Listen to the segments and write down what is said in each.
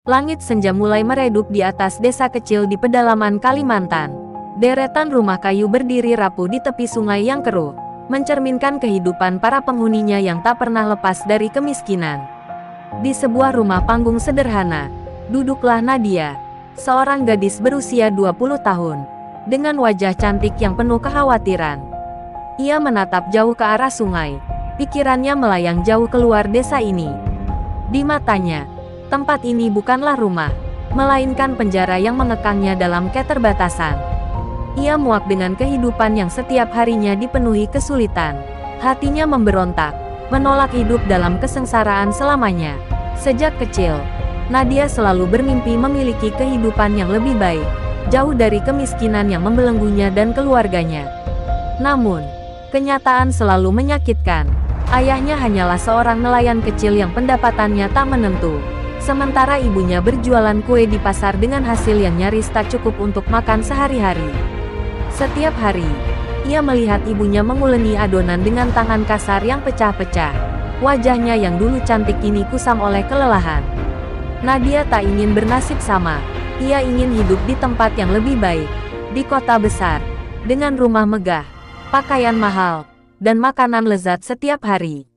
Langit senja mulai meredup di atas desa kecil di pedalaman Kalimantan. Deretan rumah kayu berdiri rapuh di tepi sungai yang keruh, mencerminkan kehidupan para penghuninya yang tak pernah lepas dari kemiskinan. Di sebuah rumah panggung sederhana, duduklah Nadia, seorang gadis berusia 20 tahun, dengan wajah cantik yang penuh kekhawatiran. Ia menatap jauh ke arah sungai, pikirannya melayang jauh keluar desa ini. Di matanya, tempat ini bukanlah rumah, melainkan penjara yang mengekangnya dalam keterbatasan. Ia muak dengan kehidupan yang setiap harinya dipenuhi kesulitan. Hatinya memberontak, menolak hidup dalam kesengsaraan selamanya. Sejak kecil, Nadia selalu bermimpi memiliki kehidupan yang lebih baik, jauh dari kemiskinan yang membelenggunya dan keluarganya. Namun, kenyataan selalu menyakitkan. Ayahnya hanyalah seorang nelayan kecil yang pendapatannya tak menentu. Sementara ibunya berjualan kue di pasar dengan hasil yang nyaris tak cukup untuk makan sehari-hari. Setiap hari, ia melihat ibunya menguleni adonan dengan tangan kasar yang pecah-pecah. Wajahnya yang dulu cantik kini kusam oleh kelelahan. Nadia tak ingin bernasib sama. Ia ingin hidup di tempat yang lebih baik, di kota besar, dengan rumah megah, pakaian mahal, dan makanan lezat setiap hari.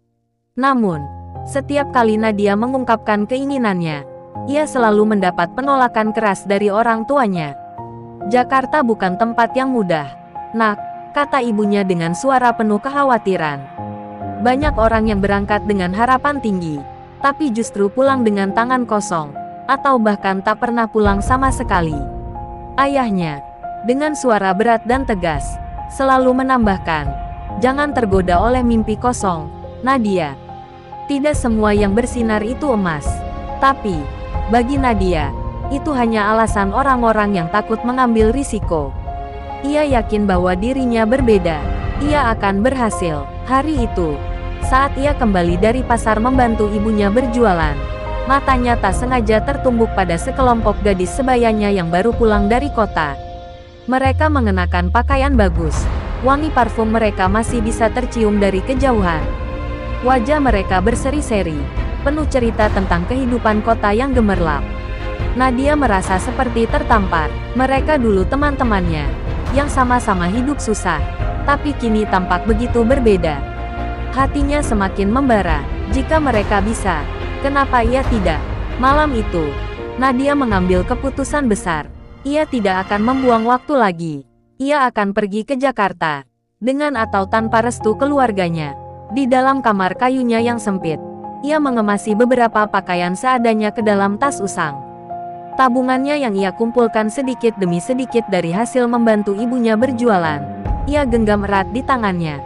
Namun, setiap kali Nadia mengungkapkan keinginannya, ia selalu mendapat penolakan keras dari orang tuanya. Jakarta bukan tempat yang mudah, Nak, kata ibunya dengan suara penuh kekhawatiran. Banyak orang yang berangkat dengan harapan tinggi, tapi justru pulang dengan tangan kosong, atau bahkan tak pernah pulang sama sekali. Ayahnya, dengan suara berat dan tegas, selalu menambahkan, jangan tergoda oleh mimpi kosong, Nadia. Tidak semua yang bersinar itu emas. Tapi, bagi Nadia, itu hanya alasan orang-orang yang takut mengambil risiko. Ia yakin bahwa dirinya berbeda. Ia akan berhasil. Hari itu, saat ia kembali dari pasar membantu ibunya berjualan, matanya tak sengaja tertumbuk pada sekelompok gadis sebayanya yang baru pulang dari kota. Mereka mengenakan pakaian bagus. Wangi parfum mereka masih bisa tercium dari kejauhan. Wajah mereka berseri-seri, penuh cerita tentang kehidupan kota yang gemerlap. Nadia merasa seperti tertampar. Mereka dulu teman-temannya, yang sama-sama hidup susah, tapi kini tampak begitu berbeda. Hatinya semakin membara. Jika mereka bisa, kenapa ia tidak? Malam itu, Nadia mengambil keputusan besar. Ia tidak akan membuang waktu lagi. Ia akan pergi ke Jakarta, dengan atau tanpa restu keluarganya. Di dalam kamar kayunya yang sempit, ia mengemasi beberapa pakaian seadanya ke dalam tas usang. Tabungannya yang ia kumpulkan sedikit demi sedikit dari hasil membantu ibunya berjualan, ia genggam erat di tangannya.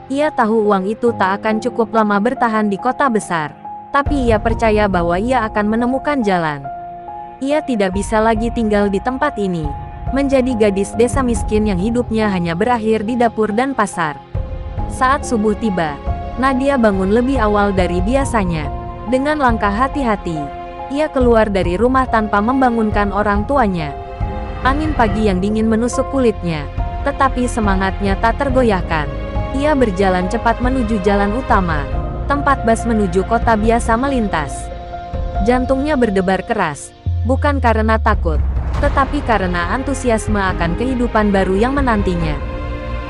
Ia tahu uang itu tak akan cukup lama bertahan di kota besar, tapi ia percaya bahwa ia akan menemukan jalan. Ia tidak bisa lagi tinggal di tempat ini, menjadi gadis desa miskin yang hidupnya hanya berakhir di dapur dan pasar. Saat subuh tiba, Nadia bangun lebih awal dari biasanya. Dengan langkah hati-hati, ia keluar dari rumah tanpa membangunkan orang tuanya. Angin pagi yang dingin menusuk kulitnya, tetapi semangatnya tak tergoyahkan. Ia berjalan cepat menuju jalan utama, tempat bus menuju kota biasa melintas. Jantungnya berdebar keras, bukan karena takut, tetapi karena antusiasme akan kehidupan baru yang menantinya.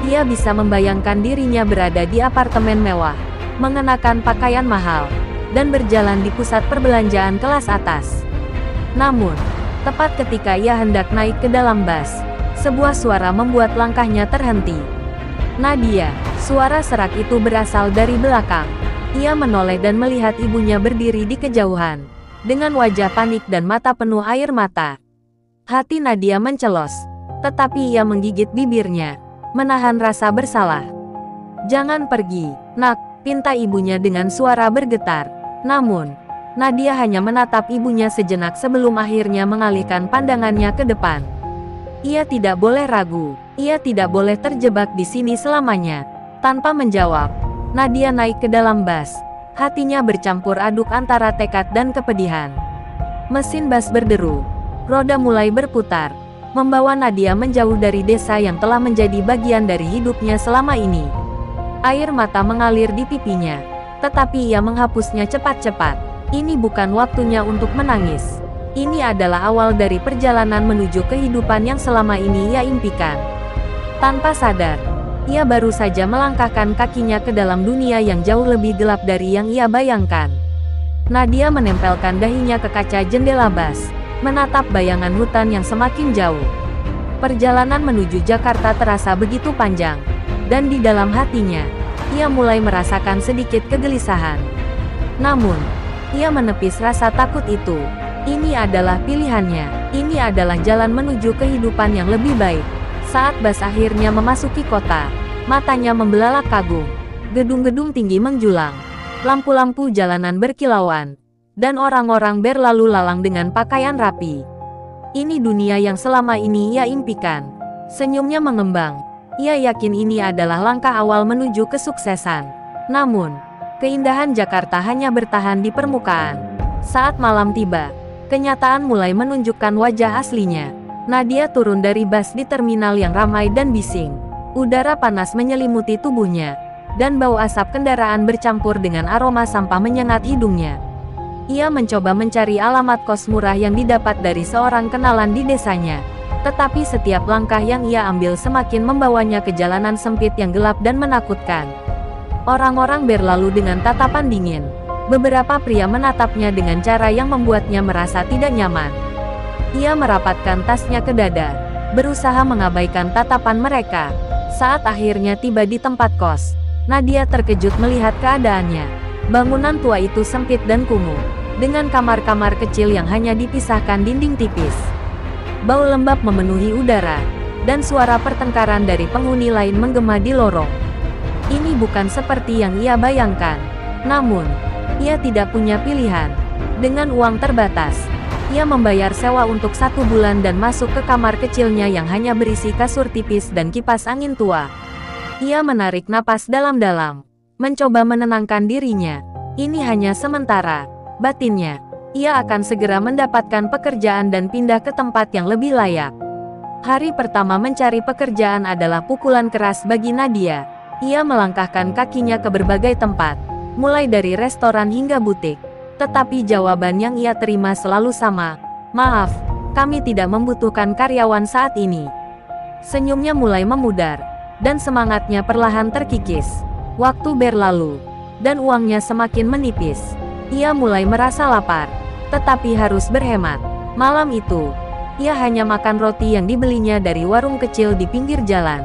Ia bisa membayangkan dirinya berada di apartemen mewah, mengenakan pakaian mahal, dan berjalan di pusat perbelanjaan kelas atas. Namun, tepat ketika ia hendak naik ke dalam bus, sebuah suara membuat langkahnya terhenti. Nadia, suara serak itu berasal dari belakang. Ia menoleh dan melihat ibunya berdiri di kejauhan, dengan wajah panik dan mata penuh air mata. Hati Nadia mencelos, tetapi ia menggigit bibirnya, menahan rasa bersalah. Jangan pergi, Nak, pinta ibunya dengan suara bergetar. Namun, Nadia hanya menatap ibunya sejenak sebelum akhirnya mengalihkan pandangannya ke depan. Ia tidak boleh ragu, ia tidak boleh terjebak di sini selamanya. Tanpa menjawab, Nadia naik ke dalam bus. Hatinya bercampur aduk antara tekad dan kepedihan. Mesin bus berderu, roda mulai berputar, membawa Nadia menjauh dari desa yang telah menjadi bagian dari hidupnya selama ini. Air mata mengalir di pipinya, tetapi ia menghapusnya cepat-cepat. Ini bukan waktunya untuk menangis. Ini adalah awal dari perjalanan menuju kehidupan yang selama ini ia impikan. Tanpa sadar, ia baru saja melangkahkan kakinya ke dalam dunia yang jauh lebih gelap dari yang ia bayangkan. Nadia menempelkan dahinya ke kaca jendela bus, menatap bayangan hutan yang semakin jauh. Perjalanan menuju Jakarta terasa begitu panjang, dan di dalam hatinya, ia mulai merasakan sedikit kegelisahan. Namun, ia menepis rasa takut itu. Ini adalah pilihannya, ini adalah jalan menuju kehidupan yang lebih baik. Saat bus akhirnya memasuki kota, matanya membelalak kagum. Gedung-gedung tinggi menjulang, lampu-lampu jalanan berkilauan, dan orang-orang berlalu lalang dengan pakaian rapi. Ini dunia yang selama ini ia impikan. Senyumnya mengembang. Ia yakin ini adalah langkah awal menuju kesuksesan. Namun, keindahan Jakarta hanya bertahan di permukaan. Saat malam tiba, kenyataan mulai menunjukkan wajah aslinya. Nadia turun dari bus di terminal yang ramai dan bising. Udara panas menyelimuti tubuhnya, dan bau asap kendaraan bercampur dengan aroma sampah menyengat hidungnya. Ia mencoba mencari alamat kos murah yang didapat dari seorang kenalan di desanya. Tetapi setiap langkah yang ia ambil semakin membawanya ke jalanan sempit yang gelap dan menakutkan. Orang-orang berlalu dengan tatapan dingin. Beberapa pria menatapnya dengan cara yang membuatnya merasa tidak nyaman. Ia merapatkan tasnya ke dada, berusaha mengabaikan tatapan mereka. Saat akhirnya tiba di tempat kos, Nadia terkejut melihat keadaannya. Bangunan tua itu sempit dan kumuh, dengan kamar-kamar kecil yang hanya dipisahkan dinding tipis. Bau lembab memenuhi udara, dan suara pertengkaran dari penghuni lain menggema di lorong. Ini bukan seperti yang ia bayangkan. Namun, ia tidak punya pilihan. Dengan uang terbatas, ia membayar sewa untuk 1 bulan dan masuk ke kamar kecilnya yang hanya berisi kasur tipis dan kipas angin tua. Ia menarik napas dalam-dalam, mencoba menenangkan dirinya. Ini hanya sementara, batinnya. Ia akan segera mendapatkan pekerjaan dan pindah ke tempat yang lebih layak. Hari pertama mencari pekerjaan adalah pukulan keras bagi Nadia. Ia melangkahkan kakinya ke berbagai tempat, mulai dari restoran hingga butik. Tetapi jawaban yang ia terima selalu sama, "Maaf, kami tidak membutuhkan karyawan saat ini." Senyumnya mulai memudar, dan semangatnya perlahan terkikis. Waktu berlalu, dan uangnya semakin menipis. Ia mulai merasa lapar, tetapi harus berhemat. Malam itu, ia hanya makan roti yang dibelinya dari warung kecil di pinggir jalan.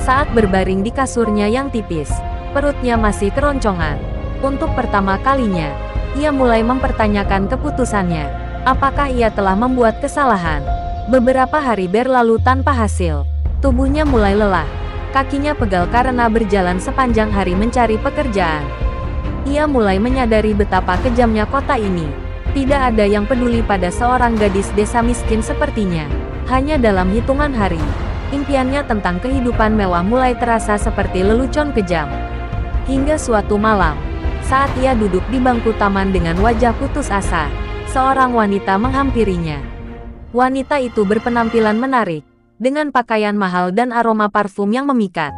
Saat berbaring di kasurnya yang tipis, perutnya masih keroncongan. Untuk pertama kalinya, ia mulai mempertanyakan keputusannya. Apakah ia telah membuat kesalahan? Beberapa hari berlalu tanpa hasil. Tubuhnya mulai lelah. Kakinya pegal karena berjalan sepanjang hari mencari pekerjaan. Ia mulai menyadari betapa kejamnya kota ini. Tidak ada yang peduli pada seorang gadis desa miskin sepertinya. Hanya dalam hitungan hari, impiannya tentang kehidupan mewah mulai terasa seperti lelucon kejam. Hingga suatu malam, saat ia duduk di bangku taman dengan wajah putus asa, seorang wanita menghampirinya. Wanita itu berpenampilan menarik, dengan pakaian mahal dan aroma parfum yang memikat.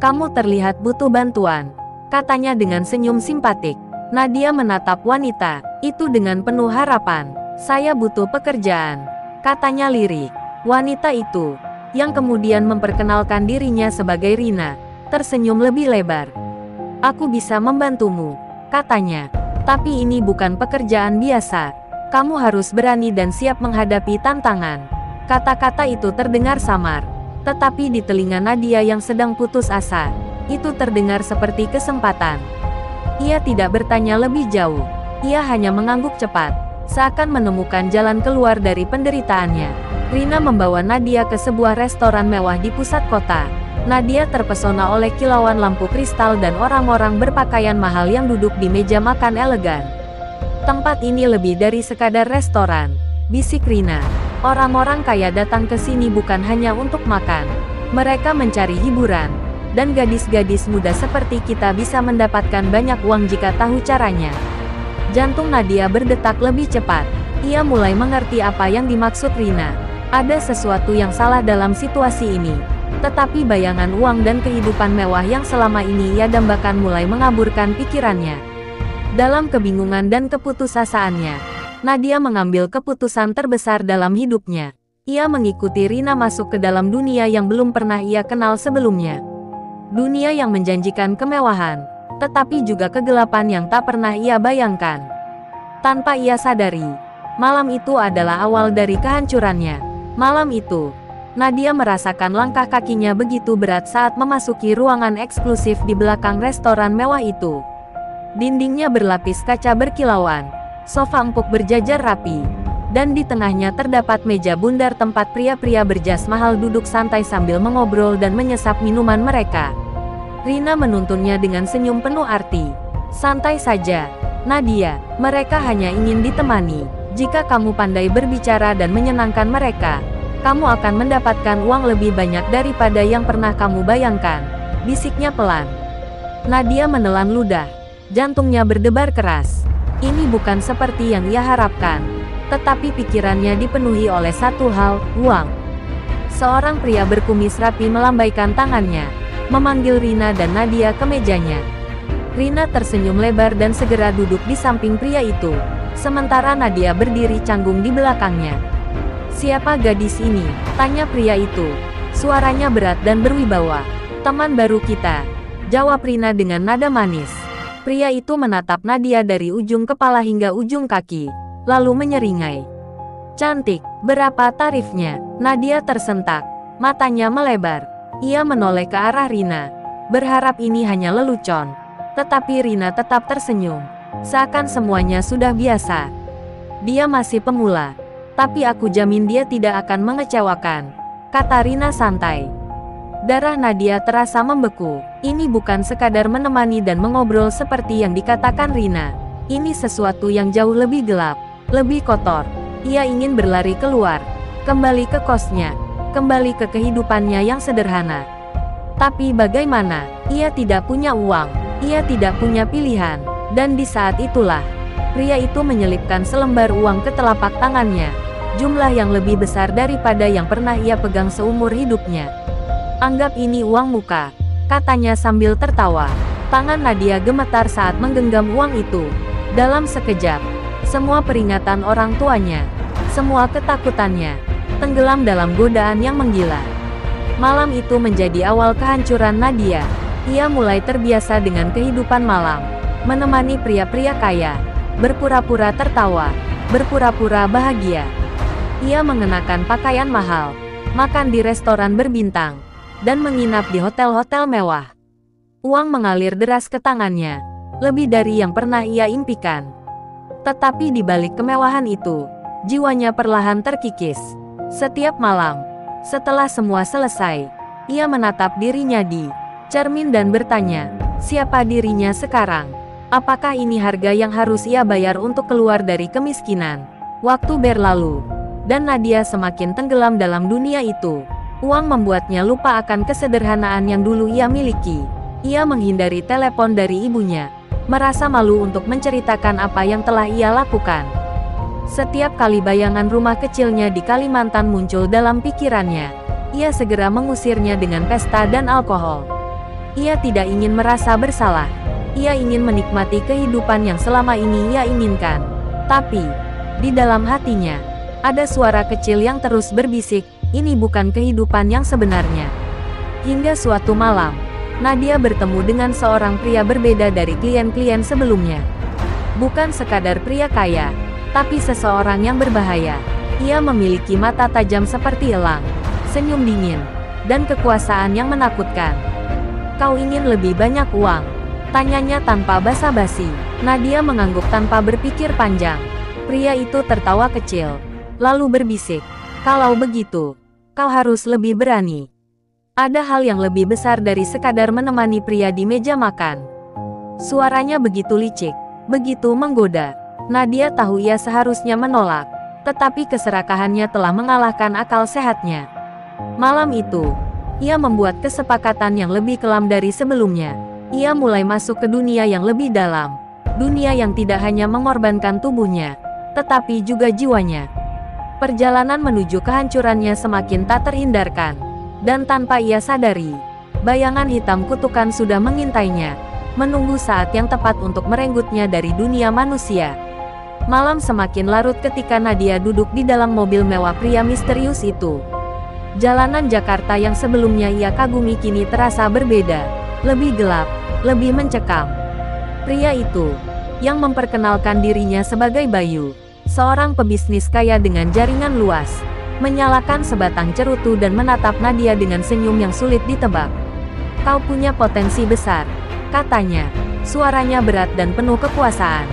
"Kamu terlihat butuh bantuan," katanya dengan senyum simpatik. Nadia menatap wanita itu dengan penuh harapan. "Saya butuh pekerjaan," katanya lirik. Wanita itu, yang kemudian memperkenalkan dirinya sebagai Rina, tersenyum lebih lebar. "Aku bisa membantumu," katanya. "Tapi ini bukan pekerjaan biasa. Kamu harus berani dan siap menghadapi tantangan." Kata-kata itu terdengar samar, tetapi di telinga Nadia yang sedang putus asa, itu terdengar seperti kesempatan. Ia tidak bertanya lebih jauh. Ia hanya mengangguk cepat, seakan menemukan jalan keluar dari penderitaannya. Rina membawa Nadia ke sebuah restoran mewah di pusat kota. Nadia terpesona oleh kilauan lampu kristal dan orang-orang berpakaian mahal yang duduk di meja makan elegan. "Tempat ini lebih dari sekadar restoran," bisik Rina. "Orang-orang kaya datang ke sini bukan hanya untuk makan. Mereka mencari hiburan. Dan gadis-gadis muda seperti kita bisa mendapatkan banyak uang jika tahu caranya." Jantung Nadia berdetak lebih cepat. Ia mulai mengerti apa yang dimaksud Rina. Ada sesuatu yang salah dalam situasi ini. Tetapi bayangan uang dan kehidupan mewah yang selama ini ia dambakan mulai mengaburkan pikirannya. Dalam kebingungan dan keputusasaannya, Nadia mengambil keputusan terbesar dalam hidupnya. Ia mengikuti Rina masuk ke dalam dunia yang belum pernah ia kenal sebelumnya. Dunia yang menjanjikan kemewahan, tetapi juga kegelapan yang tak pernah ia bayangkan. Tanpa ia sadari, malam itu adalah awal dari kehancurannya. Malam itu, Nadia merasakan langkah kakinya begitu berat saat memasuki ruangan eksklusif di belakang restoran mewah itu. Dindingnya berlapis kaca berkilauan, sofa empuk berjajar rapi, dan di tengahnya terdapat meja bundar tempat pria-pria berjas mahal duduk santai sambil mengobrol dan menyesap minuman mereka. Rina menuntunnya dengan senyum penuh arti. Santai saja, Nadia, mereka hanya ingin ditemani. Jika kamu pandai berbicara dan menyenangkan mereka, kamu akan mendapatkan uang lebih banyak daripada yang pernah kamu bayangkan, bisiknya pelan. Nadia menelan ludah. Jantungnya berdebar keras. Ini bukan seperti yang ia harapkan, tetapi pikirannya dipenuhi oleh satu hal, uang. Seorang pria berkumis rapi melambaikan tangannya, memanggil Rina dan Nadia ke mejanya. Rina tersenyum lebar dan segera duduk di samping pria itu, sementara Nadia berdiri canggung di belakangnya. "Siapa gadis ini?" tanya pria itu. Suaranya berat dan berwibawa. "Teman baru kita," jawab Rina dengan nada manis. Pria itu menatap Nadia dari ujung kepala hingga ujung kaki, lalu menyeringai. "Cantik, berapa tarifnya?" Nadia tersentak, matanya melebar. Ia menoleh ke arah Rina, berharap ini hanya lelucon. Tetapi Rina tetap tersenyum, seakan semuanya sudah biasa. "Dia masih pemula, tapi aku jamin dia tidak akan mengecewakan," kata Rina santai. Darah Nadia terasa membeku. Ini bukan sekadar menemani dan mengobrol seperti yang dikatakan Rina. Ini sesuatu yang jauh lebih gelap, lebih kotor. Ia ingin berlari keluar, kembali ke kosnya, kembali ke kehidupannya yang sederhana. Tapi bagaimana? Ia tidak punya uang, ia tidak punya pilihan. Dan di saat itulah, pria itu menyelipkan selembar uang ke telapak tangannya. Jumlah yang lebih besar daripada yang pernah ia pegang seumur hidupnya. "Anggap ini uang muka," katanya sambil tertawa. Tangan Nadia gemetar saat menggenggam uang itu. Dalam sekejap, semua peringatan orang tuanya, semua ketakutannya, tenggelam dalam godaan yang menggila. Malam itu menjadi awal kehancuran Nadia. Ia mulai terbiasa dengan kehidupan malam, menemani pria-pria kaya, berpura-pura tertawa, berpura-pura bahagia. Ia mengenakan pakaian mahal, makan di restoran berbintang, dan menginap di hotel-hotel mewah. Uang mengalir deras ke tangannya, lebih dari yang pernah ia impikan. Tetapi di balik kemewahan itu, jiwanya perlahan terkikis. Setiap malam, setelah semua selesai, ia menatap dirinya di cermin dan bertanya, siapa dirinya sekarang? Apakah ini harga yang harus ia bayar untuk keluar dari kemiskinan? Waktu berlalu, dan Nadia semakin tenggelam dalam dunia itu. Uang membuatnya lupa akan kesederhanaan yang dulu ia miliki. Ia menghindari telepon dari ibunya, merasa malu untuk menceritakan apa yang telah ia lakukan. Setiap kali bayangan rumah kecilnya di Kalimantan muncul dalam pikirannya, ia segera mengusirnya dengan pesta dan alkohol. Ia tidak ingin merasa bersalah. Ia ingin menikmati kehidupan yang selama ini ia inginkan. Tapi, di dalam hatinya, ada suara kecil yang terus berbisik, ini bukan kehidupan yang sebenarnya. Hingga suatu malam, Nadia bertemu dengan seorang pria berbeda dari klien-klien sebelumnya. Bukan sekadar pria kaya, tapi seseorang yang berbahaya. Ia memiliki mata tajam seperti elang, senyum dingin, dan kekuasaan yang menakutkan. "Kau ingin lebih banyak uang?" tanyanya tanpa basa-basi. Nadia mengangguk tanpa berpikir panjang. Pria itu tertawa kecil, lalu berbisik, "Kalau begitu, kau harus lebih berani. Ada hal yang lebih besar dari sekadar menemani pria di meja makan." Suaranya begitu licik, begitu menggoda. Nadia tahu ia seharusnya menolak, tetapi keserakahannya telah mengalahkan akal sehatnya. Malam itu, ia membuat kesepakatan yang lebih kelam dari sebelumnya. Ia mulai masuk ke dunia yang lebih dalam, dunia yang tidak hanya mengorbankan tubuhnya, tetapi juga jiwanya. Perjalanan menuju kehancurannya semakin tak terhindarkan, dan tanpa ia sadari, bayangan hitam kutukan sudah mengintainya, menunggu saat yang tepat untuk merenggutnya dari dunia manusia. Malam semakin larut ketika Nadia duduk di dalam mobil mewah pria misterius itu. Jalanan Jakarta yang sebelumnya ia kagumi kini terasa berbeda, lebih gelap, lebih mencekam. Pria itu, yang memperkenalkan dirinya sebagai Bayu, seorang pebisnis kaya dengan jaringan luas, menyalakan sebatang cerutu dan menatap Nadia dengan senyum yang sulit ditebak. "Kau punya potensi besar," katanya, suaranya berat dan penuh kekuasaan.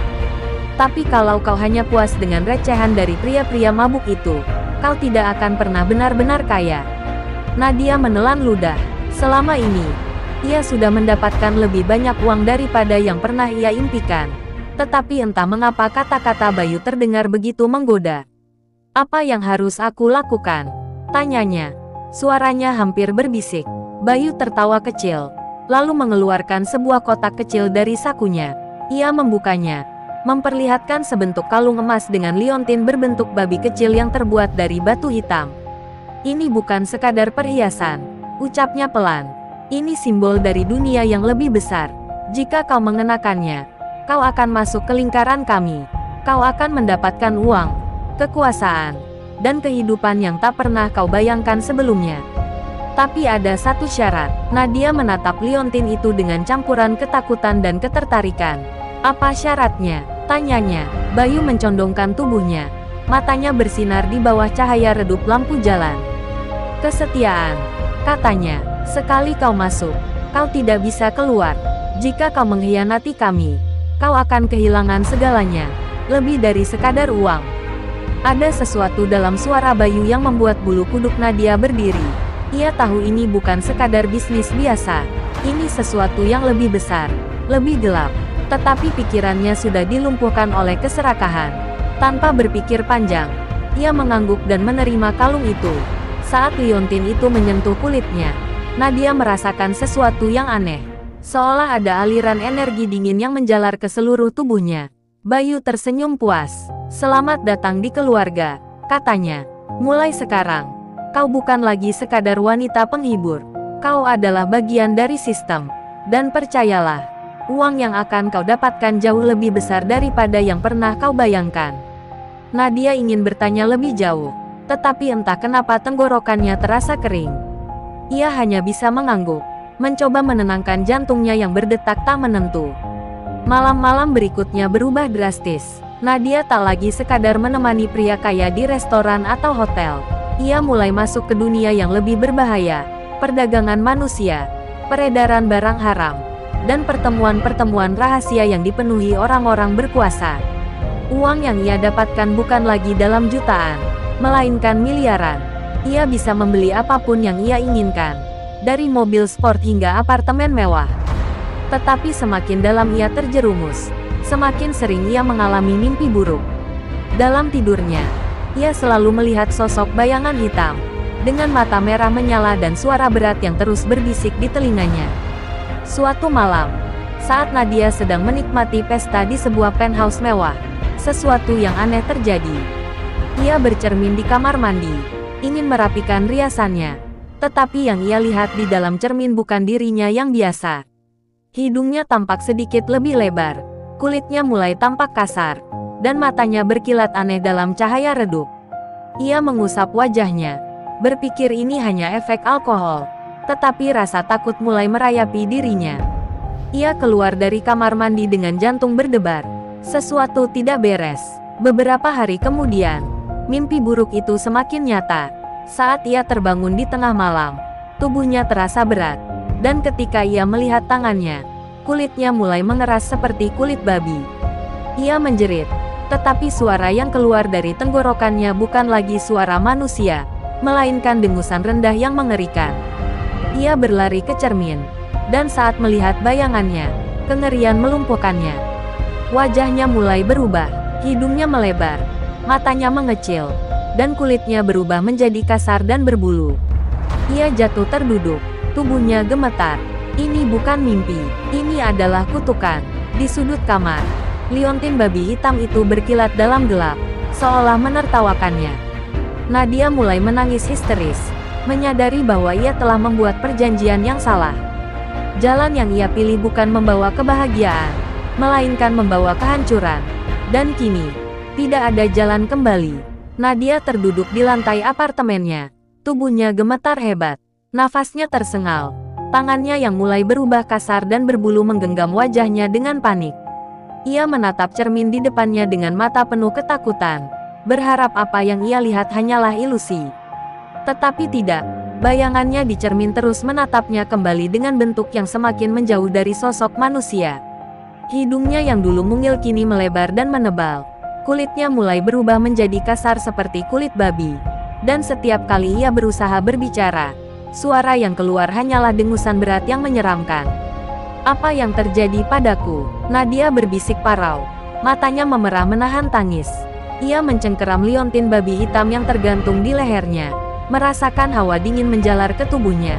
"Tapi kalau kau hanya puas dengan recehan dari pria-pria mabuk itu, kau tidak akan pernah benar-benar kaya." Nadia menelan ludah. Selama ini, ia sudah mendapatkan lebih banyak uang daripada yang pernah ia impikan. Tetapi entah mengapa kata-kata Bayu terdengar begitu menggoda. "Apa yang harus aku lakukan?" tanyanya. Suaranya hampir berbisik. Bayu tertawa kecil, lalu mengeluarkan sebuah kotak kecil dari sakunya. Ia membukanya, memperlihatkan sebentuk kalung emas dengan liontin berbentuk babi kecil yang terbuat dari batu hitam. "Ini bukan sekadar perhiasan," ucapnya pelan. "Ini simbol dari dunia yang lebih besar. Jika kau mengenakannya, kau akan masuk ke lingkaran kami. Kau akan mendapatkan uang, kekuasaan, dan kehidupan yang tak pernah kau bayangkan sebelumnya. Tapi ada satu syarat." Nadia menatap liontin itu dengan campuran ketakutan dan ketertarikan. "Apa syaratnya?" tanyanya. Bayu mencondongkan tubuhnya. Matanya bersinar di bawah cahaya redup lampu jalan. "Kesetiaan," katanya. "Sekali kau masuk, kau tidak bisa keluar. Jika kau mengkhianati kami, kau akan kehilangan segalanya, lebih dari sekadar uang." Ada sesuatu dalam suara Bayu yang membuat bulu kuduk Nadia berdiri. Ia tahu ini bukan sekadar bisnis biasa. Ini sesuatu yang lebih besar, lebih gelap. Tetapi pikirannya sudah dilumpuhkan oleh keserakahan. Tanpa berpikir panjang, ia mengangguk dan menerima kalung itu. Saat liontin itu menyentuh kulitnya, Nadia merasakan sesuatu yang aneh. Seolah ada aliran energi dingin yang menjalar ke seluruh tubuhnya. Bayu tersenyum puas. "Selamat datang di keluarga," katanya. "Mulai sekarang, kau bukan lagi sekadar wanita penghibur. Kau adalah bagian dari sistem. Dan percayalah, uang yang akan kau dapatkan jauh lebih besar daripada yang pernah kau bayangkan." Nadia ingin bertanya lebih jauh, tetapi entah kenapa tenggorokannya terasa kering. Ia hanya bisa mengangguk, mencoba menenangkan jantungnya yang berdetak tak menentu. Malam-malam berikutnya berubah drastis. Nadia tak lagi sekadar menemani pria kaya di restoran atau hotel. Ia mulai masuk ke dunia yang lebih berbahaya, perdagangan manusia, peredaran barang haram, dan pertemuan-pertemuan rahasia yang dipenuhi orang-orang berkuasa. Uang yang ia dapatkan bukan lagi dalam jutaan, melainkan miliaran. Ia bisa membeli apapun yang ia inginkan, dari mobil sport hingga apartemen mewah. Tetapi semakin dalam ia terjerumus, semakin sering ia mengalami mimpi buruk. Dalam tidurnya, ia selalu melihat sosok bayangan hitam, dengan mata merah menyala dan suara berat yang terus berbisik di telinganya. Suatu malam, saat Nadia sedang menikmati pesta di sebuah penthouse mewah, sesuatu yang aneh terjadi. Ia bercermin di kamar mandi, ingin merapikan riasannya, tetapi yang ia lihat di dalam cermin bukan dirinya yang biasa. Hidungnya tampak sedikit lebih lebar, kulitnya mulai tampak kasar, dan matanya berkilat aneh dalam cahaya redup. Ia mengusap wajahnya, berpikir ini hanya efek alkohol, tetapi rasa takut mulai merayapi dirinya. Ia keluar dari kamar mandi dengan jantung berdebar. Sesuatu tidak beres. Beberapa hari kemudian, mimpi buruk itu semakin nyata. Saat ia terbangun di tengah malam, tubuhnya terasa berat, dan ketika ia melihat tangannya, kulitnya mulai mengeras seperti kulit babi. Ia menjerit, tetapi suara yang keluar dari tenggorokannya bukan lagi suara manusia, melainkan dengusan rendah yang mengerikan. Ia berlari ke cermin, dan saat melihat bayangannya, kengerian melumpuhkannya. Wajahnya mulai berubah, hidungnya melebar, matanya mengecil, dan kulitnya berubah menjadi kasar dan berbulu. Ia jatuh terduduk, tubuhnya gemetar. Ini bukan mimpi, ini adalah kutukan. Di sudut kamar, liontin babi hitam itu berkilat dalam gelap, seolah menertawakannya. Nadia mulai menangis histeris, menyadari bahwa ia telah membuat perjanjian yang salah. Jalan yang ia pilih bukan membawa kebahagiaan, melainkan membawa kehancuran. Dan kini, Tidak ada jalan kembali. Nadia terduduk di lantai apartemennya. Tubuhnya gemetar hebat. Nafasnya tersengal. Tangannya yang mulai berubah kasar dan berbulu menggenggam wajahnya dengan panik. Ia menatap cermin di depannya dengan mata penuh ketakutan, berharap apa yang ia lihat hanyalah ilusi. Tetapi tidak. Bayangannya di cermin terus menatapnya kembali dengan bentuk yang semakin menjauh dari sosok manusia. Hidungnya yang dulu mungil kini melebar dan menebal. Kulitnya mulai berubah menjadi kasar seperti kulit babi. Dan setiap kali ia berusaha berbicara, suara yang keluar hanyalah dengusan berat yang menyeramkan. Apa yang terjadi padaku? Nadia berbisik parau. Matanya memerah menahan tangis. Ia mencengkeram liontin babi hitam yang tergantung di lehernya, merasakan hawa dingin menjalar ke tubuhnya.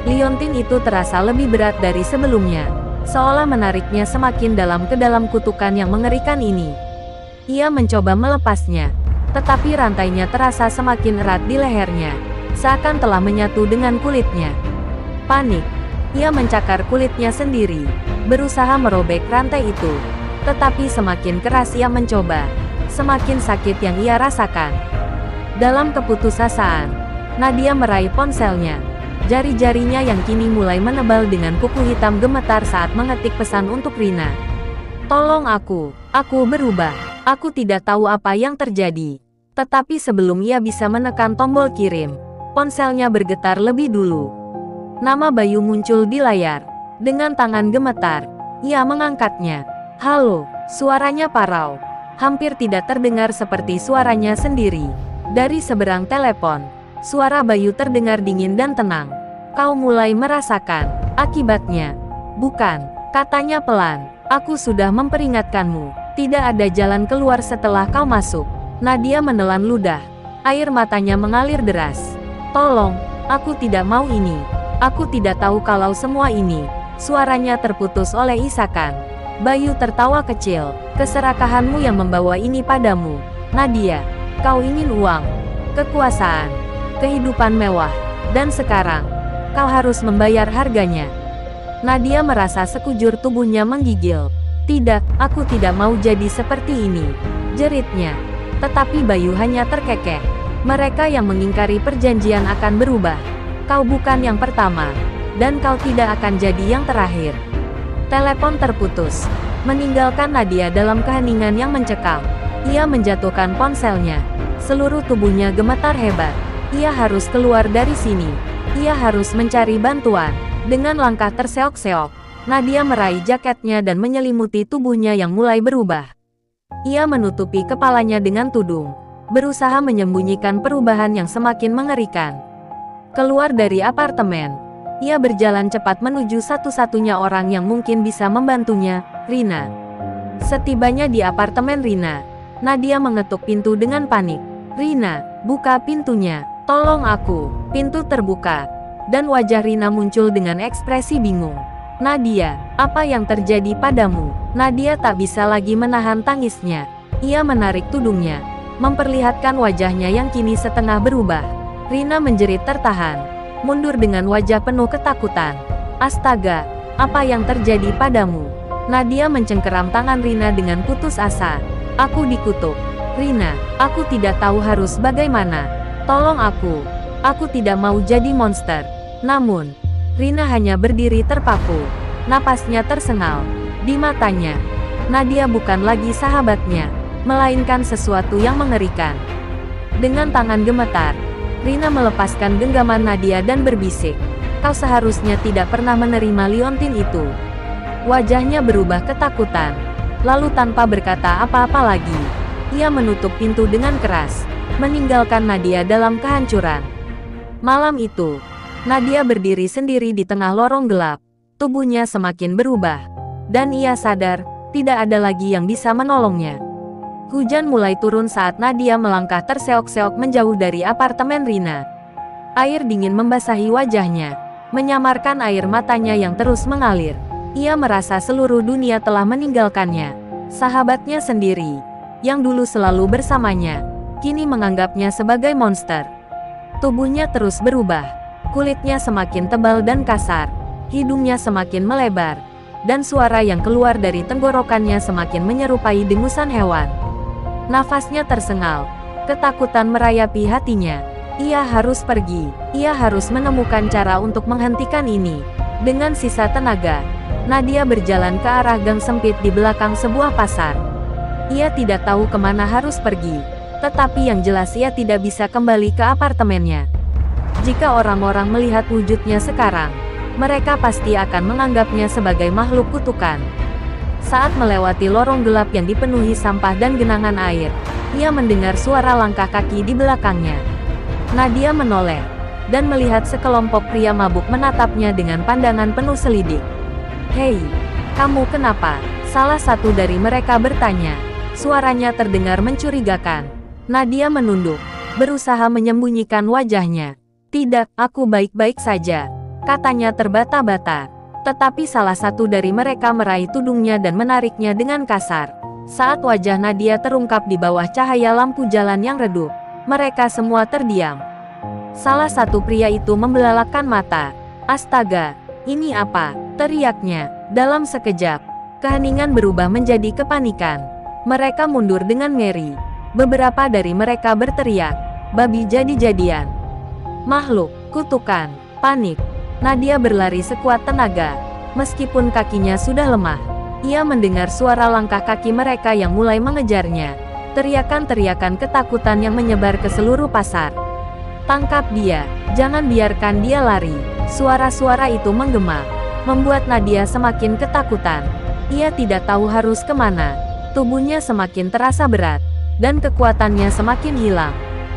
Liontin itu terasa lebih berat dari sebelumnya, seolah menariknya semakin dalam ke dalam kutukan yang mengerikan ini. Ia mencoba melepasnya, tetapi rantainya terasa semakin erat di lehernya, seakan telah menyatu dengan kulitnya. Panik, ia mencakar kulitnya sendiri, berusaha merobek rantai itu. Tetapi semakin keras ia mencoba, semakin sakit yang ia rasakan. Dalam keputusasaan, Nadia meraih ponselnya. Jari-jarinya yang kini mulai menebal dengan kuku hitam gemetar saat mengetik pesan untuk Rina. Tolong aku berubah. Aku tidak tahu apa yang terjadi. Tetapi sebelum ia bisa menekan tombol kirim, ponselnya bergetar lebih dulu. Nama Bayu muncul di layar. Dengan tangan gemetar, ia mengangkatnya. Halo, suaranya parau. Hampir tidak terdengar seperti suaranya sendiri. Dari seberang telepon, suara Bayu terdengar dingin dan tenang. Kau mulai merasakan akibatnya. Bukan, katanya pelan. Aku sudah memperingatkanmu. Tidak ada jalan keluar setelah kau masuk. Nadia menelan ludah. Air matanya mengalir deras. Tolong, aku tidak mau ini. Aku tidak tahu kalau semua ini. Suaranya terputus oleh isakan. Bayu tertawa kecil. Keserakahanmu yang membawa ini padamu, Nadia. Kau ingin uang, kekuasaan, kehidupan mewah, dan sekarang, kau harus membayar harganya. Nadia merasa sekujur tubuhnya menggigil. Tidak, aku tidak mau jadi seperti ini, jeritnya. Tetapi Bayu hanya terkekeh. Mereka yang mengingkari perjanjian akan berubah. Kau bukan yang pertama, dan kau tidak akan jadi yang terakhir. Telepon terputus, meninggalkan Nadia dalam keheningan yang mencekam. Ia menjatuhkan ponselnya. Seluruh tubuhnya gemetar hebat. Ia harus keluar dari sini. Ia harus mencari bantuan. Dengan langkah terseok-seok, Nadia meraih jaketnya dan menyelimuti tubuhnya yang mulai berubah. Ia menutupi kepalanya dengan tudung, berusaha menyembunyikan perubahan yang semakin mengerikan. Keluar dari apartemen, ia berjalan cepat menuju satu-satunya orang yang mungkin bisa membantunya, Rina. Setibanya di apartemen Rina, Nadia mengetuk pintu dengan panik. Rina, buka pintunya. Tolong aku. Pintu terbuka, dan wajah Rina muncul dengan ekspresi bingung. Nadia, apa yang terjadi padamu? Nadia tak bisa lagi menahan tangisnya. Ia menarik tudungnya, memperlihatkan wajahnya yang kini setengah berubah. Rina menjerit tertahan, mundur dengan wajah penuh ketakutan. Astaga, apa yang terjadi padamu? Nadia mencengkeram tangan Rina dengan putus asa. Aku dikutuk. Rina, aku tidak tahu harus bagaimana. Tolong aku. Aku tidak mau jadi monster. Namun, Rina hanya berdiri terpaku. Napasnya tersengal. Di matanya, Nadia bukan lagi sahabatnya, melainkan sesuatu yang mengerikan. Dengan tangan gemetar, Rina melepaskan genggaman Nadia dan berbisik. Kau seharusnya tidak pernah menerima liontin itu. Wajahnya berubah ketakutan. Lalu tanpa berkata apa-apa lagi, ia menutup pintu dengan keras, meninggalkan Nadia dalam kehancuran. Malam itu, Nadia berdiri sendiri di tengah lorong gelap. Tubuhnya semakin berubah, dan ia sadar, tidak ada lagi yang bisa menolongnya. Hujan mulai turun saat Nadia melangkah terseok-seok menjauh dari apartemen Rina. Air dingin membasahi wajahnya, menyamarkan air matanya yang terus mengalir. Ia merasa seluruh dunia telah meninggalkannya. Sahabatnya sendiri, yang dulu selalu bersamanya, kini menganggapnya sebagai monster. Tubuhnya terus berubah. Kulitnya semakin tebal dan kasar. Hidungnya semakin melebar. Dan suara yang keluar dari tenggorokannya semakin menyerupai dengusan hewan. Nafasnya tersengal. Ketakutan merayapi hatinya. Ia harus pergi. Ia harus menemukan cara untuk menghentikan ini. Dengan sisa tenaga, Nadia berjalan ke arah gang sempit di belakang sebuah pasar. Ia tidak tahu kemana harus pergi, tetapi yang jelas ia tidak bisa kembali ke apartemennya. Jika orang-orang melihat wujudnya sekarang, mereka pasti akan menganggapnya sebagai makhluk kutukan. Saat melewati lorong gelap yang dipenuhi sampah dan genangan air, ia mendengar suara langkah kaki di belakangnya. Nadia menoleh, dan melihat sekelompok pria mabuk menatapnya dengan pandangan penuh selidik. "Hei, kamu kenapa?" salah satu dari mereka bertanya. Suaranya terdengar mencurigakan. Nadia menunduk, berusaha menyembunyikan wajahnya. "Tidak, aku baik-baik saja," katanya terbata-bata. Tetapi salah satu dari mereka meraih tudungnya dan menariknya dengan kasar. Saat wajah Nadia terungkap di bawah cahaya lampu jalan yang redup, mereka semua terdiam. Salah satu pria itu membelalakkan mata. "Astaga, ini apa?" teriaknya. Dalam sekejap, keheningan berubah menjadi kepanikan. Mereka mundur dengan ngeri. Beberapa dari mereka berteriak, "Babi jadi-jadian! Makhluk kutukan!" Panik. Nadia berlari sekuat tenaga. Meskipun kakinya sudah lemah, ia mendengar suara langkah kaki mereka yang mulai mengejarnya. Teriakan-teriakan ketakutan yang menyebar ke seluruh pasar. "Tangkap dia! Jangan biarkan dia lari!" Suara-suara itu menggema, membuat Nadia semakin ketakutan. Ia tidak tahu harus kemana. Tubuhnya semakin terasa berat, dan kekuatannya semakin hilang.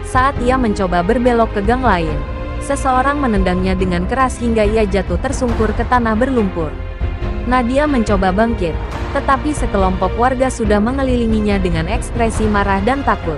Saat ia mencoba berbelok ke gang lain, seseorang menendangnya dengan keras hingga ia jatuh tersungkur ke tanah berlumpur. Nadia mencoba bangkit, tetapi sekelompok warga sudah mengelilinginya dengan ekspresi marah dan takut.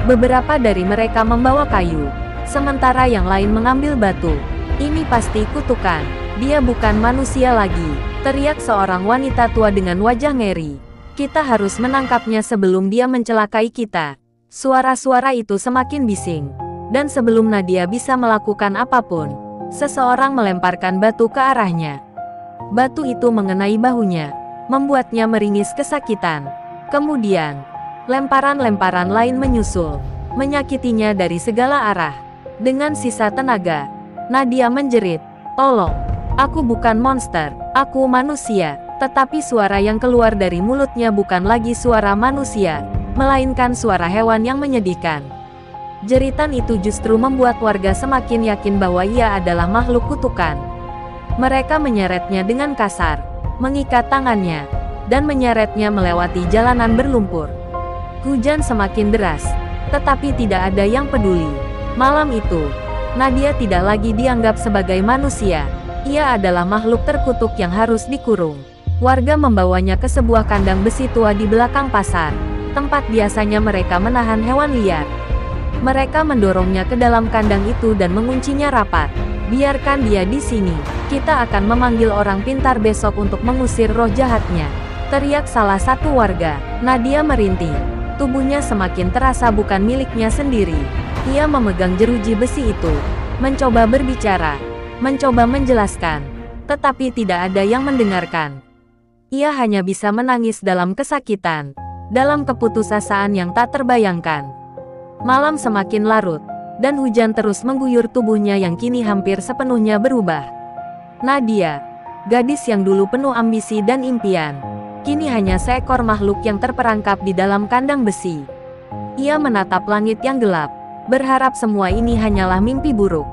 Beberapa dari mereka membawa kayu, sementara yang lain mengambil batu. "Ini pasti kutukan. Dia bukan manusia lagi," teriak seorang wanita tua dengan wajah ngeri. "Kita harus menangkapnya sebelum dia mencelakai kita." Suara-suara itu semakin bising. Dan sebelum Nadia bisa melakukan apapun, seseorang melemparkan batu ke arahnya. Batu itu mengenai bahunya, membuatnya meringis kesakitan. Kemudian, lemparan-lemparan lain menyusul, menyakitinya dari segala arah. Dengan sisa tenaga, Nadia menjerit, "Tolong! Aku bukan monster, aku manusia." Tetapi suara yang keluar dari mulutnya bukan lagi suara manusia, melainkan suara hewan yang menyedihkan. Jeritan itu justru membuat warga semakin yakin bahwa ia adalah makhluk kutukan. Mereka menyeretnya dengan kasar, mengikat tangannya, dan menyeretnya melewati jalanan berlumpur. Hujan semakin deras, tetapi tidak ada yang peduli. Malam itu, Nadia tidak lagi dianggap sebagai manusia. Ia adalah makhluk terkutuk yang harus dikurung. Warga membawanya ke sebuah kandang besi tua di belakang pasar, tempat biasanya mereka menahan hewan liar. Mereka mendorongnya ke dalam kandang itu dan menguncinya rapat. "Biarkan dia di sini. Kita akan memanggil orang pintar besok untuk mengusir roh jahatnya," teriak salah satu warga. Nadia merintih. Tubuhnya semakin terasa bukan miliknya sendiri. Ia memegang jeruji besi itu, mencoba berbicara, mencoba menjelaskan, tetapi tidak ada yang mendengarkan. Ia hanya bisa menangis dalam kesakitan, dalam keputusasaan yang tak terbayangkan. Malam semakin larut, dan hujan terus mengguyur tubuhnya yang kini hampir sepenuhnya berubah. Nadia, gadis yang dulu penuh ambisi dan impian, kini hanya seekor makhluk yang terperangkap di dalam kandang besi. Ia menatap langit yang gelap, berharap semua ini hanyalah mimpi buruk.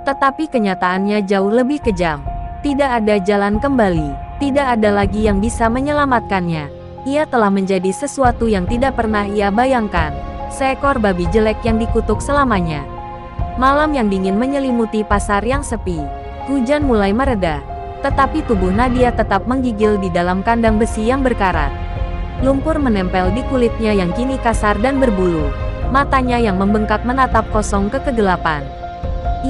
Tetapi kenyataannya jauh lebih kejam. Tidak ada jalan kembali, tidak ada lagi yang bisa menyelamatkannya. Ia telah menjadi sesuatu yang tidak pernah ia bayangkan. Seekor babi jelek yang dikutuk selamanya. Malam yang dingin menyelimuti pasar yang sepi. Hujan mulai mereda, tetapi tubuh Nadia tetap menggigil di dalam kandang besi yang berkarat. Lumpur menempel di kulitnya yang kini kasar dan berbulu. Matanya yang membengkak menatap kosong ke kegelapan.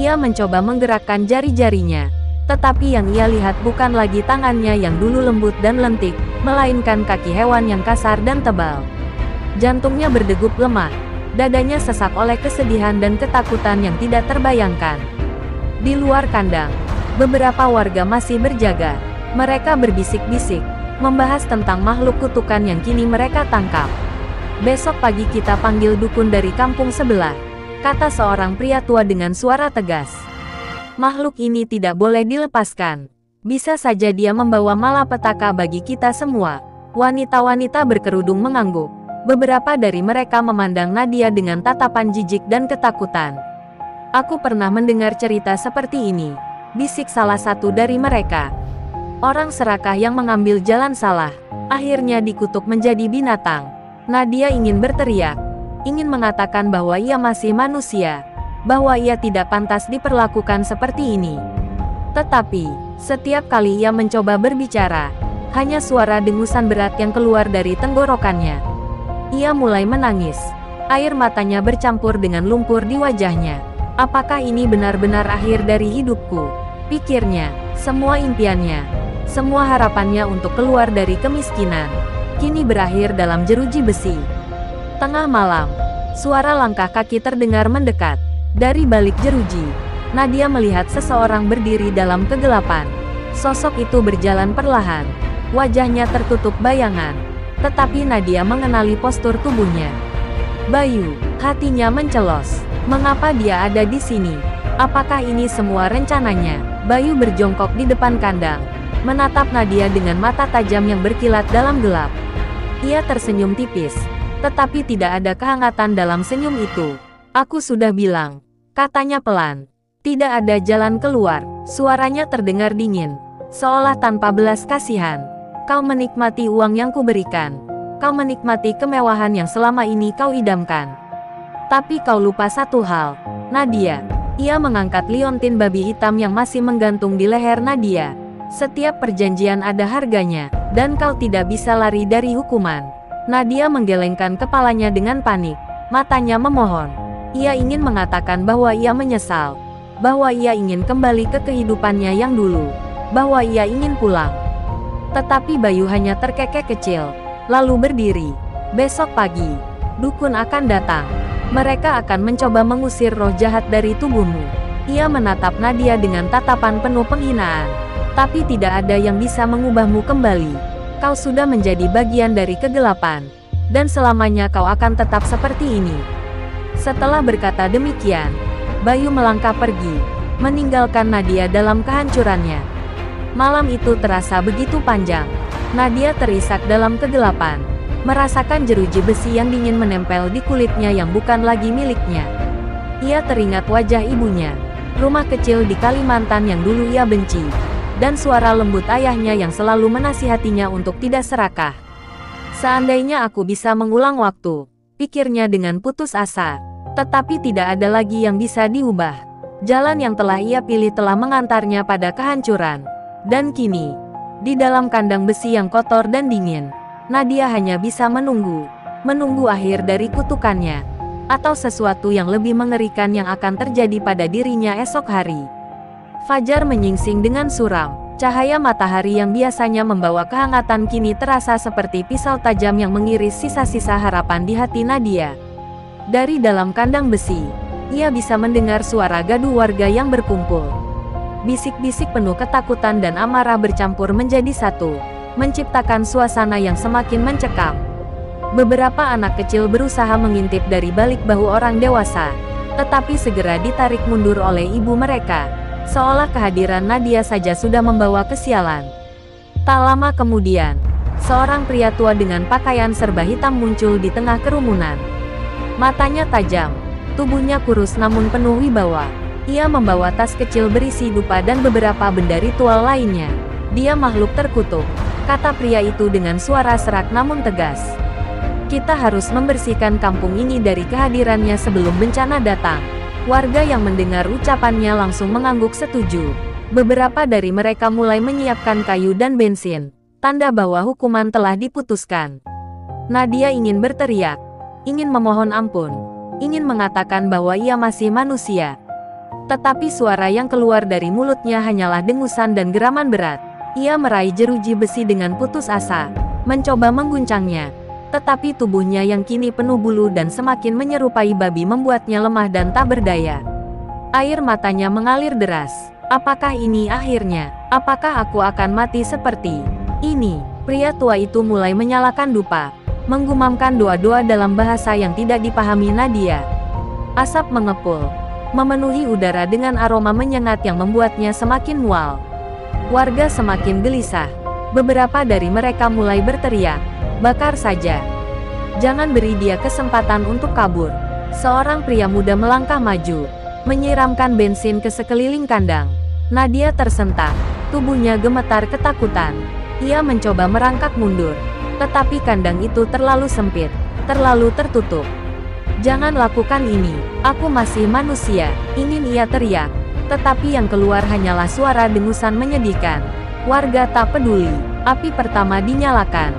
Ia mencoba menggerakkan jari-jarinya, tetapi yang ia lihat bukan lagi tangannya yang dulu lembut dan lentik, melainkan kaki hewan yang kasar dan tebal. Jantungnya berdegup lemah, dadanya sesak oleh kesedihan dan ketakutan yang tidak terbayangkan. Di luar kandang, beberapa warga masih berjaga. Mereka berbisik-bisik, membahas tentang makhluk kutukan yang kini mereka tangkap. Besok pagi kita panggil dukun dari kampung sebelah, kata seorang pria tua dengan suara tegas. Makhluk ini tidak boleh dilepaskan. Bisa saja dia membawa malapetaka bagi kita semua. Wanita-wanita berkerudung mengangguk. Beberapa dari mereka memandang Nadia dengan tatapan jijik dan ketakutan. Aku pernah mendengar cerita seperti ini, bisik salah satu dari mereka. Orang serakah yang mengambil jalan salah, akhirnya dikutuk menjadi binatang. Nadia ingin berteriak, ingin mengatakan bahwa ia masih manusia, bahwa ia tidak pantas diperlakukan seperti ini. Tetapi, setiap kali ia mencoba berbicara, hanya suara dengusan berat yang keluar dari tenggorokannya. Ia mulai menangis. Air matanya bercampur dengan lumpur di wajahnya. Apakah ini benar-benar akhir dari hidupku? Pikirnya, semua impiannya, semua harapannya untuk keluar dari kemiskinan, kini berakhir dalam jeruji besi. Tengah malam, suara langkah kaki terdengar mendekat. Dari balik jeruji, Nadia melihat seseorang berdiri dalam kegelapan. Sosok itu berjalan perlahan. Wajahnya tertutup bayangan. Tetapi Nadia mengenali postur tubuhnya. Bayu, hatinya mencelos. Mengapa dia ada di sini? Apakah ini semua rencananya? Bayu berjongkok di depan kandang, menatap Nadia dengan mata tajam yang berkilat dalam gelap. Ia tersenyum tipis, tetapi tidak ada kehangatan dalam senyum itu. Aku sudah bilang, katanya pelan. Tidak ada jalan keluar. Suaranya terdengar dingin, seolah tanpa belas kasihan. Kau menikmati uang yang kuberikan. Kau menikmati kemewahan yang selama ini kau idamkan. Tapi kau lupa satu hal, Nadia. Ia mengangkat liontin babi hitam yang masih menggantung di leher Nadia. Setiap perjanjian ada harganya, dan kau tidak bisa lari dari hukuman. Nadia menggelengkan kepalanya dengan panik. Matanya memohon. Ia ingin mengatakan bahwa ia menyesal, bahwa ia ingin kembali ke kehidupannya yang dulu, bahwa ia ingin pulang. Tetapi Bayu hanya terkekeh kecil, lalu berdiri. Besok pagi, dukun akan datang. Mereka akan mencoba mengusir roh jahat dari tubuhmu. Ia menatap Nadia dengan tatapan penuh penghinaan. Tapi tidak ada yang bisa mengubahmu kembali. Kau sudah menjadi bagian dari kegelapan, dan selamanya kau akan tetap seperti ini. Setelah berkata demikian, Bayu melangkah pergi, meninggalkan Nadia dalam kehancurannya. Malam itu terasa begitu panjang. Nadia terisak dalam kegelapan, merasakan jeruji besi yang dingin menempel di kulitnya yang bukan lagi miliknya. Ia teringat wajah ibunya, rumah kecil di Kalimantan yang dulu ia benci, dan suara lembut ayahnya yang selalu menasihatinya untuk tidak serakah. Seandainya aku bisa mengulang waktu, pikirnya dengan putus asa. Tetapi tidak ada lagi yang bisa diubah. Jalan yang telah ia pilih telah mengantarnya pada kehancuran. Dan kini, di dalam kandang besi yang kotor dan dingin, Nadia hanya bisa menunggu akhir dari kutukannya, atau sesuatu yang lebih mengerikan yang akan terjadi pada dirinya esok hari. Fajar menyingsing dengan suram. Cahaya matahari yang biasanya membawa kehangatan kini terasa seperti pisau tajam yang mengiris sisa-sisa harapan di hati Nadia. Dari dalam kandang besi, ia bisa mendengar suara gaduh warga yang berkumpul. Bisik-bisik penuh ketakutan dan amarah bercampur menjadi satu, menciptakan suasana yang semakin mencekam. Beberapa anak kecil berusaha mengintip dari balik bahu orang dewasa, tetapi segera ditarik mundur oleh ibu mereka, seolah kehadiran Nadia saja sudah membawa kesialan. Tak lama kemudian, seorang pria tua dengan pakaian serba hitam muncul di tengah kerumunan. Matanya tajam, tubuhnya kurus namun penuh wibawa. Ia membawa tas kecil berisi dupa dan beberapa benda ritual lainnya. Dia makhluk terkutuk, kata pria itu dengan suara serak namun tegas. Kita harus membersihkan kampung ini dari kehadirannya sebelum bencana datang. Warga yang mendengar ucapannya langsung mengangguk setuju. Beberapa dari mereka mulai menyiapkan kayu dan bensin, tanda bahwa hukuman telah diputuskan. Nadia ingin berteriak, ingin memohon ampun, ingin mengatakan bahwa ia masih manusia. Tetapi suara yang keluar dari mulutnya hanyalah dengusan dan geraman berat. Ia meraih jeruji besi dengan putus asa, mencoba mengguncangnya. Tetapi tubuhnya yang kini penuh bulu dan semakin menyerupai babi membuatnya lemah dan tak berdaya. Air matanya mengalir deras. Apakah ini akhirnya? Apakah aku akan mati seperti ini? Pria tua itu mulai menyalakan dupa. menggumamkan doa-doa dalam bahasa yang tidak dipahami Nadia. Asap mengepul, memenuhi udara dengan aroma menyengat yang membuatnya semakin mual. Warga semakin gelisah. Beberapa dari mereka mulai berteriak, "Bakar saja! Jangan beri dia kesempatan untuk kabur." Seorang pria muda melangkah maju, menyiramkan bensin ke sekeliling kandang. Nadia tersentak, tubuhnya gemetar ketakutan. Ia mencoba merangkak mundur, tetapi kandang itu terlalu sempit, terlalu tertutup. "Jangan lakukan ini, aku masih manusia," ingin ia teriak. Tetapi yang keluar hanyalah suara dengusan menyedihkan. Warga tak peduli, api pertama dinyalakan.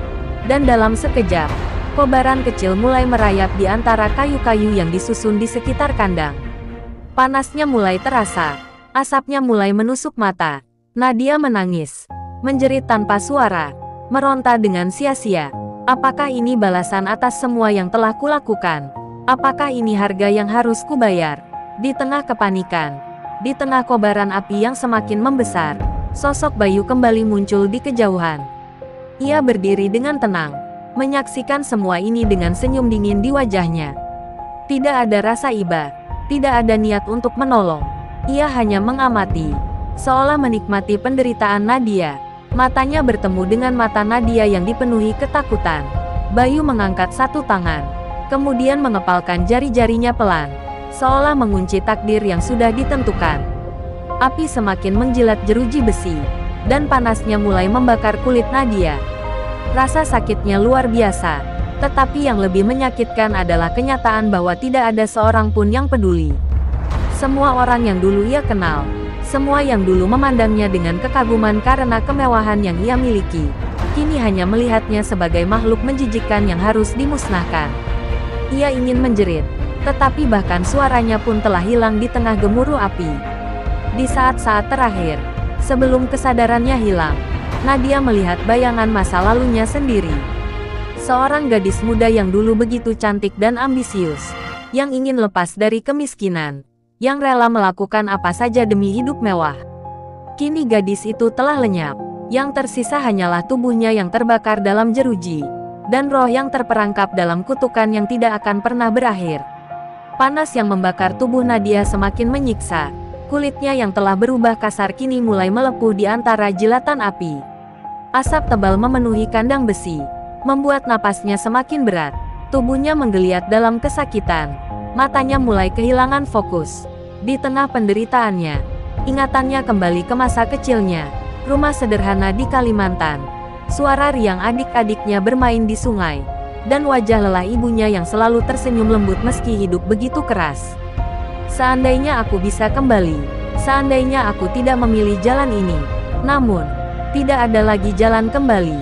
Dan dalam sekejap, kobaran kecil mulai merayap di antara kayu-kayu yang disusun di sekitar kandang. Panasnya mulai terasa, asapnya mulai menusuk mata. Nadia menangis, menjerit tanpa suara, meronta dengan sia-sia. Apakah ini balasan atas semua yang telah kulakukan? Apakah ini harga yang harus kubayar? Di tengah kepanikan, di tengah kobaran api yang semakin membesar, sosok Bayu kembali muncul di kejauhan. Ia berdiri dengan tenang, menyaksikan semua ini dengan senyum dingin di wajahnya. Tidak ada rasa iba, tidak ada niat untuk menolong. Ia hanya mengamati, seolah menikmati penderitaan Nadia. Matanya bertemu dengan mata Nadia yang dipenuhi ketakutan. Bayu mengangkat satu tangan, kemudian mengepalkan jari-jarinya pelan, seolah mengunci takdir yang sudah ditentukan. Api semakin menjilat jeruji besi, dan panasnya mulai membakar kulit Nadia. Rasa sakitnya luar biasa, tetapi yang lebih menyakitkan adalah kenyataan bahwa tidak ada seorang pun yang peduli. Semua orang yang dulu ia kenal, semua yang dulu memandangnya dengan kekaguman karena kemewahan yang ia miliki, kini hanya melihatnya sebagai makhluk menjijikkan yang harus dimusnahkan. Ia ingin menjerit, tetapi bahkan suaranya pun telah hilang di tengah gemuruh api. Di saat-saat terakhir, sebelum kesadarannya hilang, Nadia melihat bayangan masa lalunya sendiri. Seorang gadis muda yang dulu begitu cantik dan ambisius, yang ingin lepas dari kemiskinan, yang rela melakukan apa saja demi hidup mewah. Kini gadis itu telah lenyap, yang tersisa hanyalah tubuhnya yang terbakar dalam jeruji, dan roh yang terperangkap dalam kutukan yang tidak akan pernah berakhir. Panas yang membakar tubuh Nadia semakin menyiksa, kulitnya yang telah berubah kasar kini mulai melepuh di antara jilatan api. Asap tebal memenuhi kandang besi, membuat napasnya semakin berat, tubuhnya menggeliat dalam kesakitan. Matanya mulai kehilangan fokus. Di tengah penderitaannya, ingatannya kembali ke masa kecilnya, rumah sederhana di Kalimantan, suara riang adik-adiknya bermain di sungai, dan wajah lelah ibunya yang selalu tersenyum lembut meski hidup begitu keras. Seandainya aku bisa kembali, seandainya aku tidak memilih jalan ini. Namun, tidak ada lagi jalan kembali.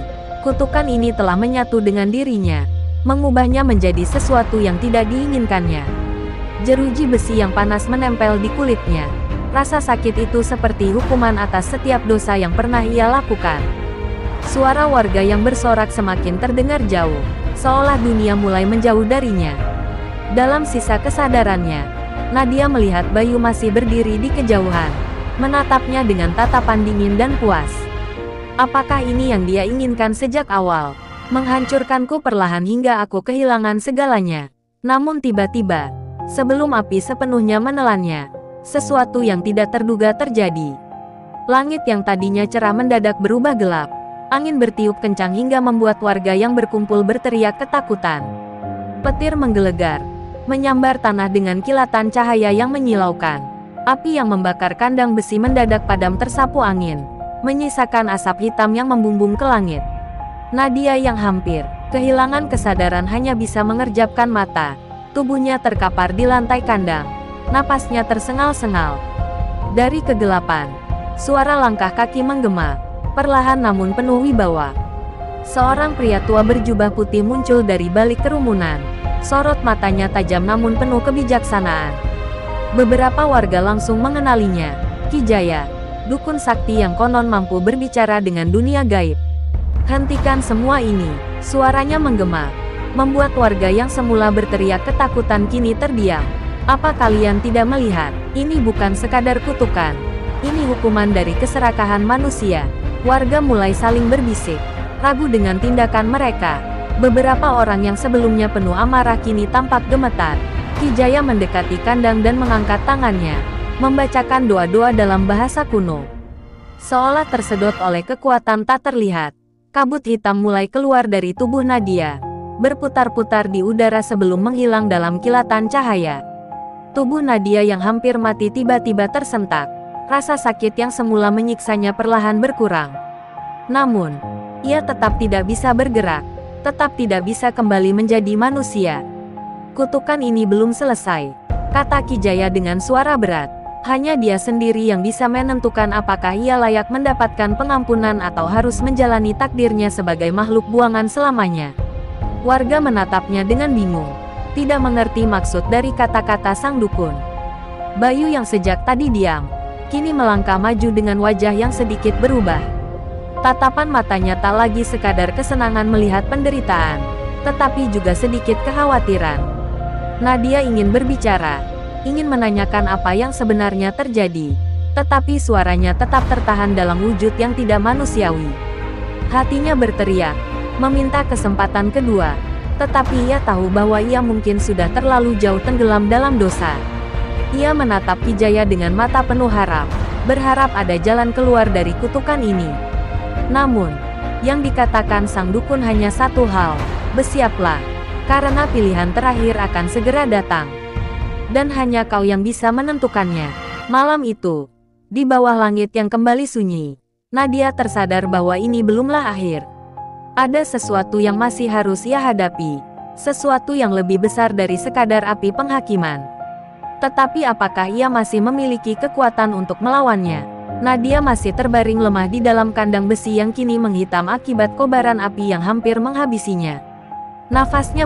Kutukan ini telah menyatu dengan dirinya, mengubahnya menjadi sesuatu yang tidak diinginkannya. Jeruji besi yang panas menempel di kulitnya. Rasa sakit itu seperti hukuman atas setiap dosa yang pernah ia lakukan. Suara warga yang bersorak semakin terdengar jauh, seolah dunia mulai menjauh darinya. Dalam sisa kesadarannya, Nadia melihat Bayu masih berdiri di kejauhan, menatapnya dengan tatapan dingin dan puas. Apakah ini yang dia inginkan sejak awal? Menghancurkanku perlahan hingga aku kehilangan segalanya. Namun tiba-tiba, sebelum api sepenuhnya menelannya, sesuatu yang tidak terduga terjadi. Langit yang tadinya cerah mendadak berubah gelap. Angin bertiup kencang hingga membuat warga yang berkumpul berteriak ketakutan. Petir menggelegar, menyambar tanah dengan kilatan cahaya yang menyilaukan. Api yang membakar kandang besi mendadak padam tersapu angin, menyisakan asap hitam yang membumbung ke langit. Nadia yang hampir kehilangan kesadaran hanya bisa mengerjapkan mata. Tubuhnya terkapar di lantai kandang, napasnya tersengal-sengal. Dari kegelapan, suara langkah kaki menggema, perlahan namun penuh wibawa. Seorang pria tua berjubah putih muncul dari balik kerumunan. Sorot matanya tajam namun penuh kebijaksanaan. Beberapa warga langsung mengenalinya, Ki Jaya, dukun sakti yang konon mampu berbicara dengan dunia gaib. "Hentikan semua ini!" Suaranya menggema, membuat warga yang semula berteriak ketakutan kini terdiam. "Apa kalian tidak melihat? Ini bukan sekadar kutukan. Ini hukuman dari keserakahan manusia." Warga mulai saling berbisik, ragu dengan tindakan mereka. Beberapa orang yang sebelumnya penuh amarah kini tampak gemetar. Kijaya mendekati kandang dan mengangkat tangannya, membacakan doa-doa dalam bahasa kuno. Seolah tersedot oleh kekuatan tak terlihat, kabut hitam mulai keluar dari tubuh Nadia, berputar-putar di udara sebelum menghilang dalam kilatan cahaya. Tubuh Nadia yang hampir mati tiba-tiba tersentak. Rasa sakit yang semula menyiksanya perlahan berkurang. Namun, ia tetap tidak bisa bergerak, tetap tidak bisa kembali menjadi manusia. Kutukan ini belum selesai, kata Kijaya dengan suara berat. Hanya dia sendiri yang bisa menentukan apakah ia layak mendapatkan pengampunan atau harus menjalani takdirnya sebagai makhluk buangan selamanya. Warga menatapnya dengan bingung, tidak mengerti maksud dari kata-kata sang dukun. Bayu yang sejak tadi diam, kini melangkah maju dengan wajah yang sedikit berubah. Tatapan matanya tak lagi sekadar kesenangan melihat penderitaan, tetapi juga sedikit kekhawatiran. Nadia ingin berbicara, ingin menanyakan apa yang sebenarnya terjadi, tetapi suaranya tetap tertahan dalam wujud yang tidak manusiawi. Hatinya berteriak, meminta kesempatan kedua, tetapi ia tahu bahwa ia mungkin sudah terlalu jauh tenggelam dalam dosa. Ia menatap Kijaya dengan mata penuh harap, berharap ada jalan keluar dari kutukan ini. Namun, yang dikatakan sang dukun hanya satu hal, bersiaplah, karena pilihan terakhir akan segera datang. Dan hanya kau yang bisa menentukannya. Malam itu, di bawah langit yang kembali sunyi, Nadia tersadar bahwa ini belumlah akhir. Ada sesuatu yang masih harus ia hadapi, sesuatu yang lebih besar dari sekadar api penghakiman. Tetapi apakah ia masih memiliki kekuatan untuk melawannya? Nadia masih terbaring lemah di dalam kandang besi yang kini menghitam akibat kobaran api yang hampir menghabisinya. Nafasnya